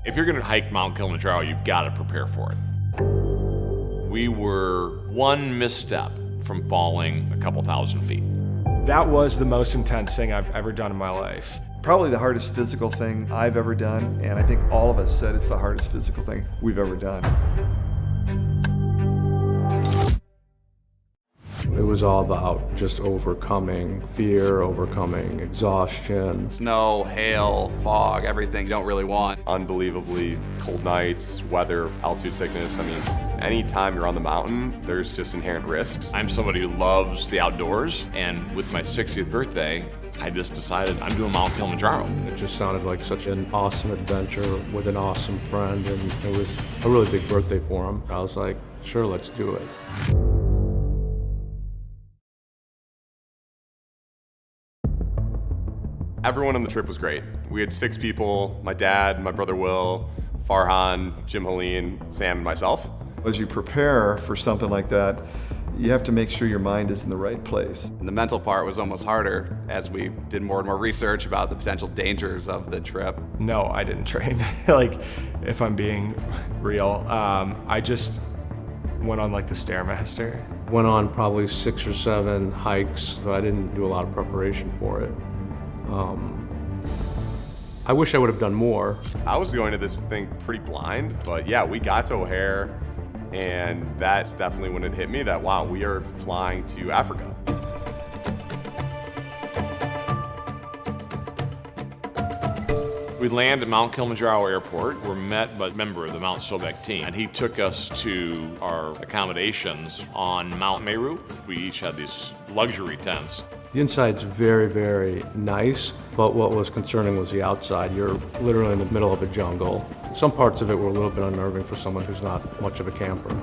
If you're gonna hike Mount Kilimanjaro, you've gotta prepare for it. We were one misstep from falling a couple thousand feet. That was the most intense thing I've ever done in my life. Probably the hardest physical thing I've ever done, and I think all of us said it's the hardest physical thing we've ever done. It was all about just overcoming fear, overcoming exhaustion. Snow, hail, fog, everything you don't really want. Unbelievably cold nights, weather, altitude sickness. I mean, anytime you're on the mountain, there's just inherent risks. I'm somebody who loves the outdoors, and with my 60th birthday, I just decided I'm doing Mount Kilimanjaro. It just sounded like such an awesome adventure with an awesome friend, and it was a really big birthday for him. I was like, sure, let's do it. Everyone on the trip was great. We had 6 people, my dad, my brother Will, Farhan, Jim Helene, Sam, and myself. As you prepare for something like that, you have to make sure your mind is in the right place. And the mental part was almost harder as we did more and more research about the potential dangers of the trip. No, I didn't train. Like, if I'm being real, I just went on like the Stairmaster. Went on probably 6 or 7 hikes, but I didn't do a lot of preparation for it. I wish I would have done more. I was going to this thing pretty blind, but yeah, we got to O'Hare, and that's definitely when it hit me that, wow, we are flying to Africa. We land at Mount Kilimanjaro Airport. We're met by a member of the Mount Sobek team, and he took us to our accommodations on Mount Meru. We each had these luxury tents. The inside's very, very nice, but what was concerning was the outside. You're literally in the middle of a jungle. Some parts of it were a little bit unnerving for someone who's not much of a camper.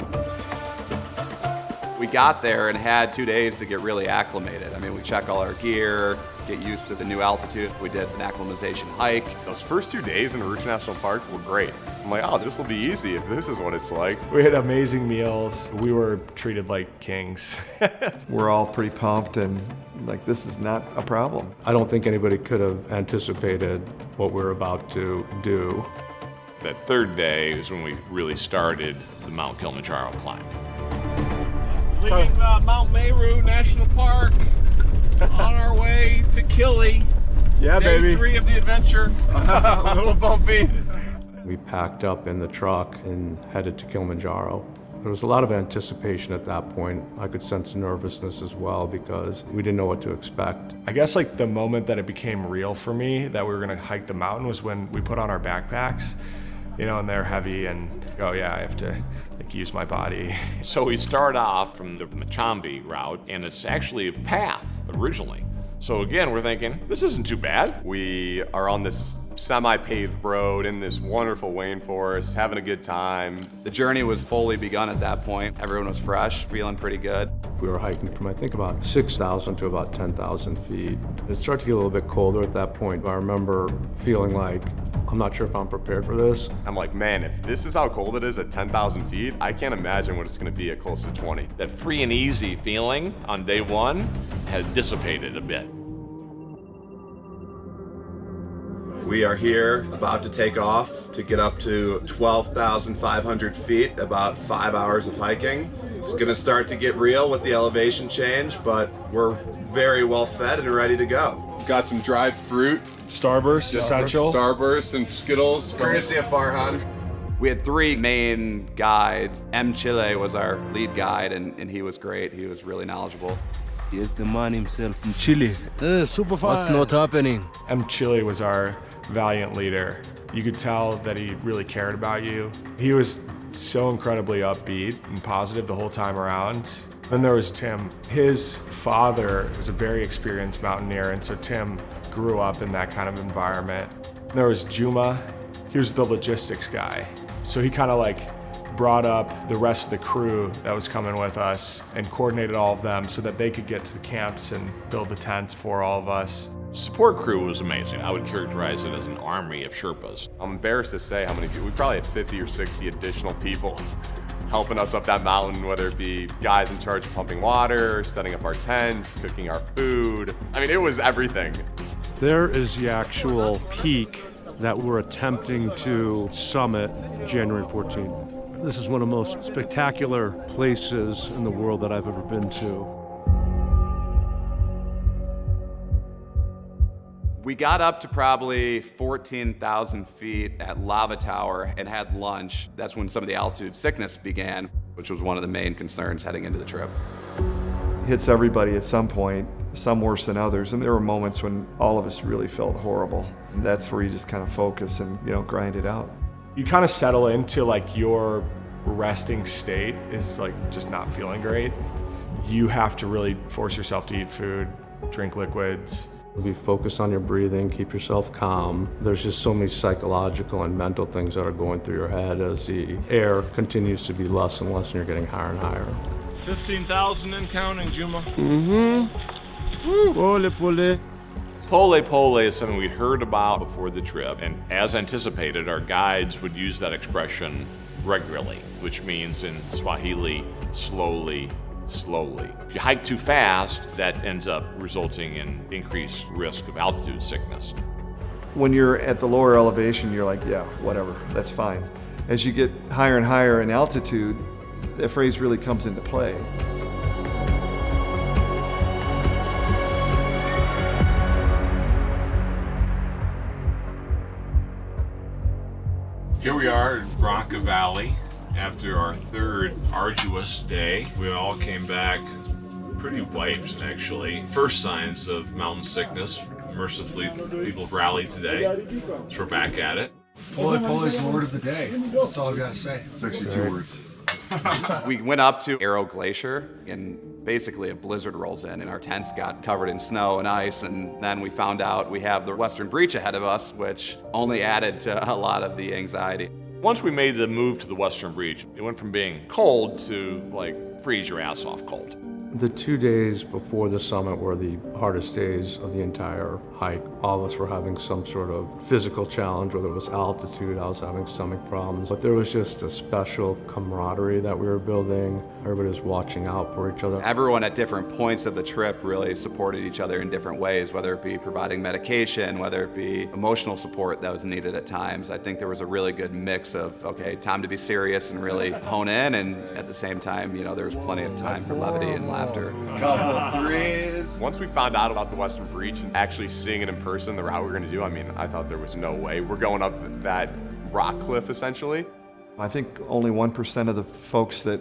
We got there and had 2 days to get really acclimated. I mean, we check all our gear, get used to the new altitude. We did an acclimatization hike. Those first 2 days in Arusha National Park were great. I'm like, oh, this will be easy if this is what it's like. We had amazing meals. We were treated like kings. We're all pretty pumped, and like, this is not a problem. I don't think anybody could have anticipated what we're about to do. That third day is when we really started the Mount Kilimanjaro climb. Leaving Mount Meru National Park on our way to Kili. Yeah, Day baby. 3 of the adventure. A little bumpy. We packed up in the truck and headed to Kilimanjaro. There was a lot of anticipation at that point. I could sense nervousness as well because we didn't know what to expect. I guess like the moment that it became real for me that we were gonna hike the mountain was when we put on our backpacks, you know, and they're heavy, and oh yeah, I have to like use my body. So we start off from the Machambi route, and it's actually a path originally. So again, we're thinking, this isn't too bad. We are on this semi-paved road in this wonderful rainforest, having a good time. The journey was fully begun at that point. Everyone was fresh, feeling pretty good. We were hiking from, I think, about 6,000 to about 10,000 feet. It started to get a little bit colder at that point. I remember feeling like, I'm not sure if I'm prepared for this. I'm like, man, if this is how cold it is at 10,000 feet, I can't imagine what it's gonna be at close to 20. That free and easy feeling on day 1 had dissipated a bit. We are here about to take off to get up to 12,500 feet, about 5 hours of hiking. It's gonna start to get real with the elevation change, but we're very well fed and ready to go. Got some dried fruit, Starburst, essential. Starburst and Skittles. Courtesy of Farhan. We had 3 main guides. M. Chile was our lead guide, and he was great. He was really knowledgeable. He's the man himself from Chile. Super fun. What's not happening? M. Chile was our valiant leader. You could tell that he really cared about you. He was so incredibly upbeat and positive the whole time around. Then there was Tim. His father was a very experienced mountaineer, and so Tim grew up in that kind of environment. And there was Juma. He was the logistics guy. So he kind of like brought up the rest of the crew that was coming with us and coordinated all of them so that they could get to the camps and build the tents for all of us. Support crew was amazing. I would characterize it as an army of Sherpas. I'm embarrassed to say how many people, we probably had 50 or 60 additional people helping us up that mountain, whether it be guys in charge of pumping water, setting up our tents, cooking our food. I mean, it was everything. There is the actual peak that we're attempting to summit January 14th. This is one of the most spectacular places in the world that I've ever been to. We got up to probably 14,000 feet at Lava Tower and had lunch. That's when some of the altitude sickness began, which was one of the main concerns heading into the trip. Hits everybody at some point, some worse than others, and there were moments when all of us really felt horrible. And that's where you just kind of focus and, grind it out. You kind of settle into like your resting state is like just not feeling great. You have to really force yourself to eat food, drink liquids. Be focused on your breathing, keep yourself calm. There's just so many psychological and mental things that are going through your head as the air continues to be less and less and you're getting higher and higher. 15,000 and counting, Juma. Pole, pole. Pole pole is something we'd heard about before the trip, and as anticipated, our guides would use that expression regularly, which means in Swahili, slowly, slowly. If you hike too fast, that ends up resulting in increased risk of altitude sickness. When you're at the lower elevation, you're like, yeah, whatever, that's fine. As you get higher and higher in altitude, that phrase really comes into play. Here we are in Bronca Valley after our third arduous day. We all came back pretty wiped, actually. First signs of mountain sickness. Mercifully, people have rallied today, so we're back at it. Pole pole is the word of the day. That's all I've got to say. It's actually 2 words. We went up to Arrow Glacier, and basically a blizzard rolls in, and our tents got covered in snow and ice, and then we found out we have the Western Breach ahead of us, which only added to a lot of the anxiety. Once we made the move to the Western Breach, it went from being cold to like freeze your ass off cold. The 2 days before the summit were the hardest days of the entire hike. All of us were having some sort of physical challenge, whether it was altitude, I was having stomach problems. But there was just a special camaraderie that we were building. Everybody was watching out for each other. Everyone at different points of the trip really supported each other in different ways, whether it be providing medication, whether it be emotional support that was needed at times. I think there was a really good mix of, okay, time to be serious and really hone in, and at the same time, there was plenty of time for levity and laughter. Couple threes. Once we found out about the Western Breach and actually seeing it in person, the route we were going to do, I thought there was no way. We're going up that rock cliff, essentially. I think only 1% of the folks that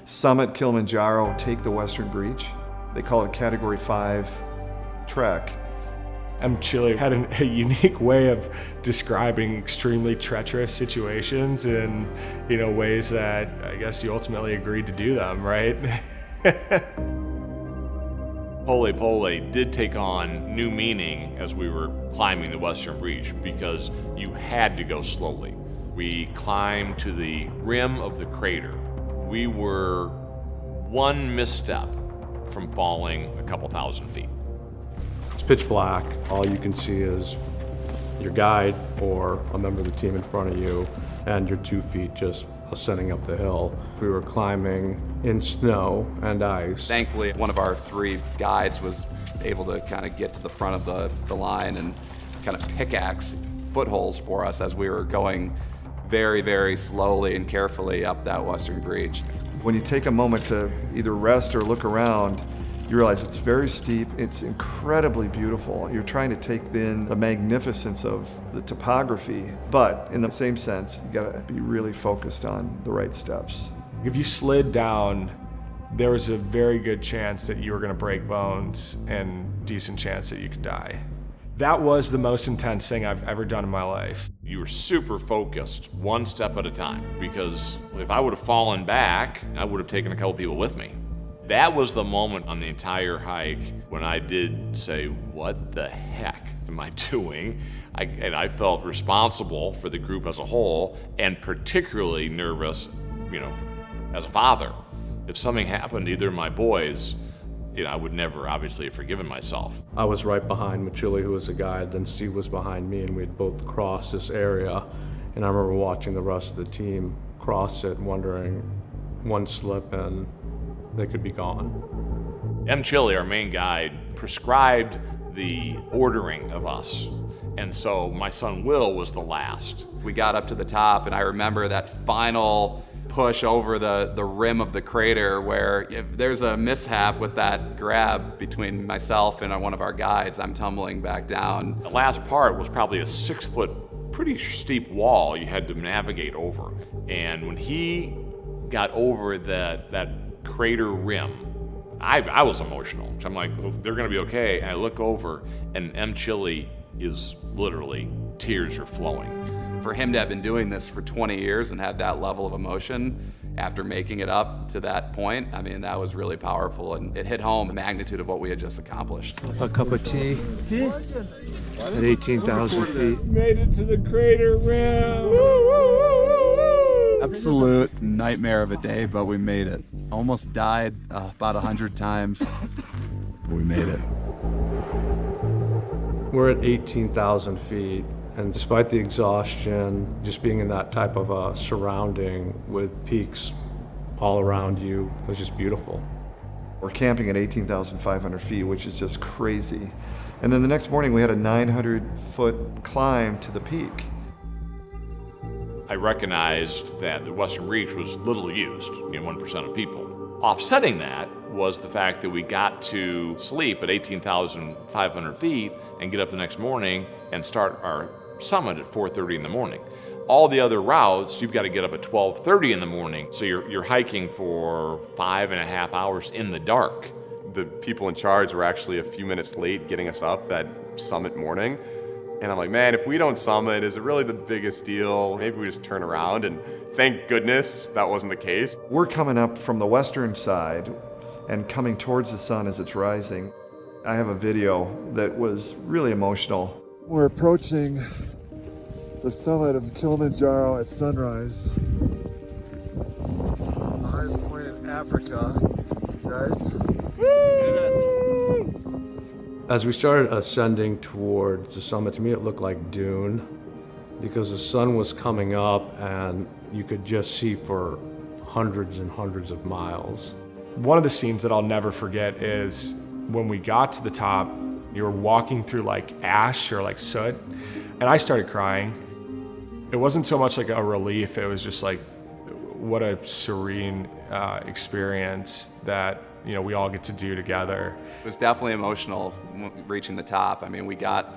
summit Kilimanjaro take the Western Breach. They call it a Category 5 trek. Chile had a unique way of describing extremely treacherous situations in, ways that I guess you ultimately agreed to do them, right? Pole pole did take on new meaning as we were climbing the Western Breach because you had to go slowly. We climbed to the rim of the crater. We were one misstep from falling a couple thousand feet. It's pitch black. All you can see is your guide or a member of the team in front of you and your 2 feet just ascending up the hill. We were climbing in snow and ice. Thankfully, one of our 3 guides was able to kind of get to the front of the line and kind of pickaxe footholds for us as we were going very, very slowly and carefully up that Western Breach. When you take a moment to either rest or look around, you realize it's very steep, it's incredibly beautiful. You're trying to take in the magnificence of the topography, but in the same sense, you gotta be really focused on the right steps. If you slid down, there was a very good chance that you were gonna break bones and decent chance that you could die. That was the most intense thing I've ever done in my life. You were super focused, one step at a time, because if I would have fallen back, I would have taken a couple people with me. That was the moment on the entire hike when I did say, what the heck am I doing? And I felt responsible for the group as a whole, and particularly nervous, as a father. If something happened to either of my boys, I would never obviously have forgiven myself. I was right behind Machili, who was the guide, then Steve was behind me, and we had both crossed this area. And I remember watching the rest of the team cross it, wondering, one slip and they could be gone. M. Chile, our main guide, prescribed the ordering of us. And so my son Will was the last. We got up to the top, and I remember that final push over the rim of the crater where if there's a mishap with that grab between myself and one of our guides, I'm tumbling back down. The last part was probably a 6-foot, pretty steep wall you had to navigate over. And when he got over that crater rim, I was emotional. So I'm like, well, they're gonna be okay. And I look over, and M. Chile is literally, tears are flowing. For him to have been doing this for 20 years and have that level of emotion after making it up to that point, I mean, that was really powerful, and it hit home the magnitude of what we had just accomplished. A cup of tea at 18,000 feet. Made it to the crater rim. Absolute nightmare of a day, but we made it. Almost died about 100 times. We made it. We're at 18,000 feet, and despite the exhaustion, just being in that type of a surrounding with peaks all around you was just beautiful. We're camping at 18,500 feet, which is just crazy. And then the next morning we had a 900-foot climb to the peak. I recognized that the Western Reach was little used, 1% of people. Offsetting that was the fact that we got to sleep at 18,500 feet and get up the next morning and start our summit at 4:30 in the morning. All the other routes, you've got to get up at 12:30 in the morning, so you're hiking for 5.5 hours in the dark. The people in charge were actually a few minutes late getting us up that summit morning. And I'm like, man, if we don't summit, is it really the biggest deal? Maybe we just turn around, and thank goodness that wasn't the case. We're coming up from the western side and coming towards the sun as it's rising. I have a video that was really emotional. We're approaching the summit of Kilimanjaro at sunrise. The highest point in Africa, guys. As we started ascending towards the summit, to me it looked like Dune, because the sun was coming up and you could just see for hundreds and hundreds of miles. One of the scenes that I'll never forget is when we got to the top, you were walking through like ash or like soot, and I started crying. It wasn't so much like a relief, it was just like, what a serene experience that we all get to do together. It was definitely emotional reaching the top. I mean, we got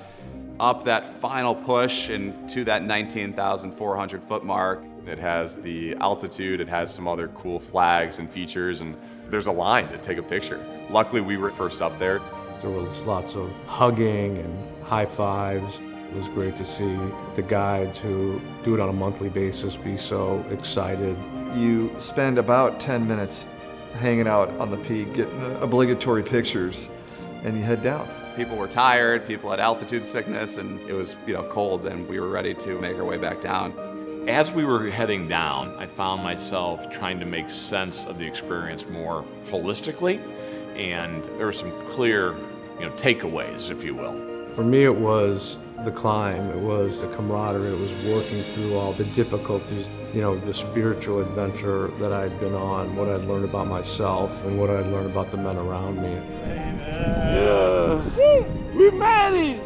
up that final push and to that 19,400 foot mark. It has the altitude, it has some other cool flags and features, and there's a line to take a picture. Luckily, we were first up there. There was lots of hugging and high fives. It was great to see the guides who do it on a monthly basis be so excited. You spend about 10 minutes hanging out on the peak, getting the obligatory pictures, and you head down. People were tired, people had altitude sickness, and it was cold, and we were ready to make our way back down. As we were heading down, I found myself trying to make sense of the experience more holistically, and there were some clear takeaways, if you will. For me, it was the climb, it was the camaraderie, it was working through all the difficulties, the spiritual adventure that I'd been on, what I'd learned about myself, and what I'd learned about the men around me. We made it!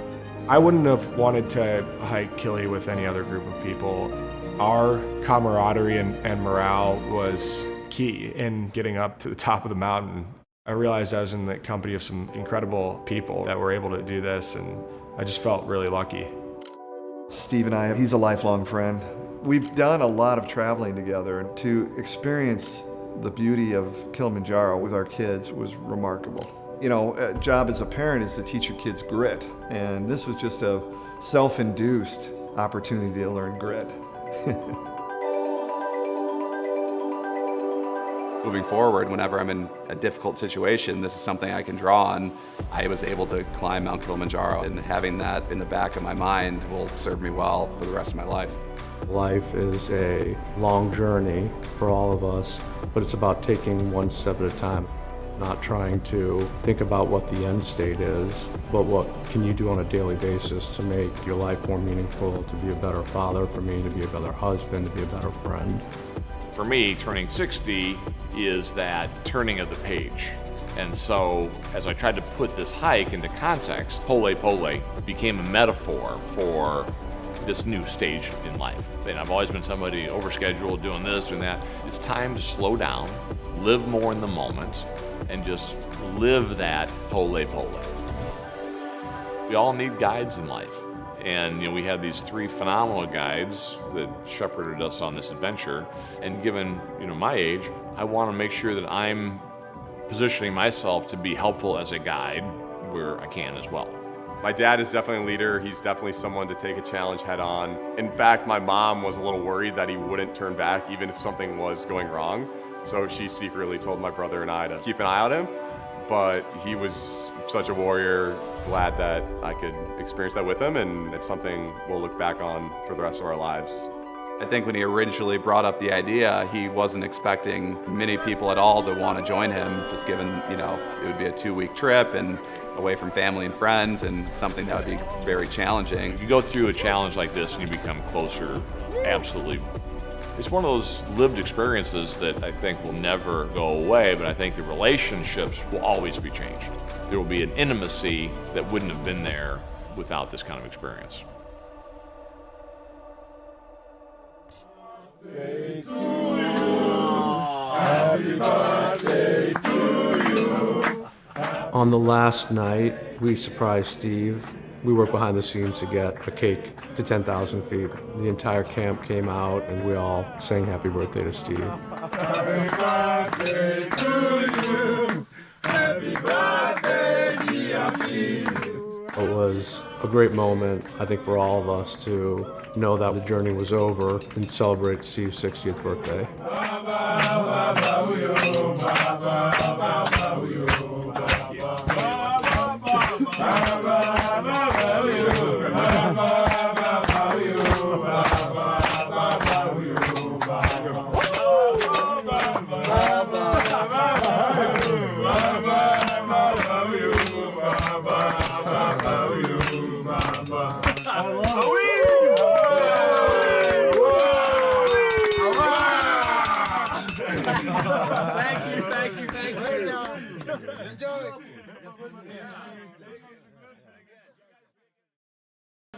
I wouldn't have wanted to hike Kili with any other group of people. Our camaraderie and morale was key in getting up to the top of the mountain. I realized I was in the company of some incredible people that were able to do this, and I just felt really lucky. Steve and I, he's a lifelong friend. We've done a lot of traveling together, and to experience the beauty of Kilimanjaro with our kids was remarkable. A job as a parent is to teach your kids grit, and this was just a self-induced opportunity to learn grit. Moving forward, whenever I'm in a difficult situation, this is something I can draw on. I was able to climb Mount Kilimanjaro, and having that in the back of my mind will serve me well for the rest of my life. Life is a long journey for all of us, but it's about taking one step at a time. Not trying to think about what the end state is, but what can you do on a daily basis to make your life more meaningful, to be a better father for me, to be a better husband, to be a better friend. For me, turning 60 is that turning of the page. And so, as I tried to put this hike into context, Pole Pole became a metaphor for this new stage in life. And I've always been somebody overscheduled, doing this, doing that. It's time to slow down, live more in the moment, and just live that Pole Pole. We all need guides in life. And we had these 3 phenomenal guides that shepherded us on this adventure. And given my age, I want to make sure that I'm positioning myself to be helpful as a guide where I can as well. My dad is definitely a leader. He's definitely someone to take a challenge head on. In fact, my mom was a little worried that he wouldn't turn back even if something was going wrong. So she secretly told my brother and I to keep an eye on him. But he was such a warrior, glad that I could experience that with him, and it's something we'll look back on for the rest of our lives. I think when he originally brought up the idea, he wasn't expecting many people at all to want to join him, just given, it would be a 2-week trip and away from family and friends, and something that would be very challenging. You go through a challenge like this and you become closer, absolutely. It's one of those lived experiences that I think will never go away, but I think the relationships will always be changed. There will be an intimacy that wouldn't have been there without this kind of experience. Happy birthday to you. On the last night, we surprised Steve. We worked behind the scenes to get a cake to 10,000 feet. The entire camp came out and we all sang happy birthday to Steve. Happy birthday to you. Happy birthday, dear Steve. It was a great moment, I think, for all of us to know that the journey was over and celebrate Steve's 60th birthday. Thank you. Enjoy.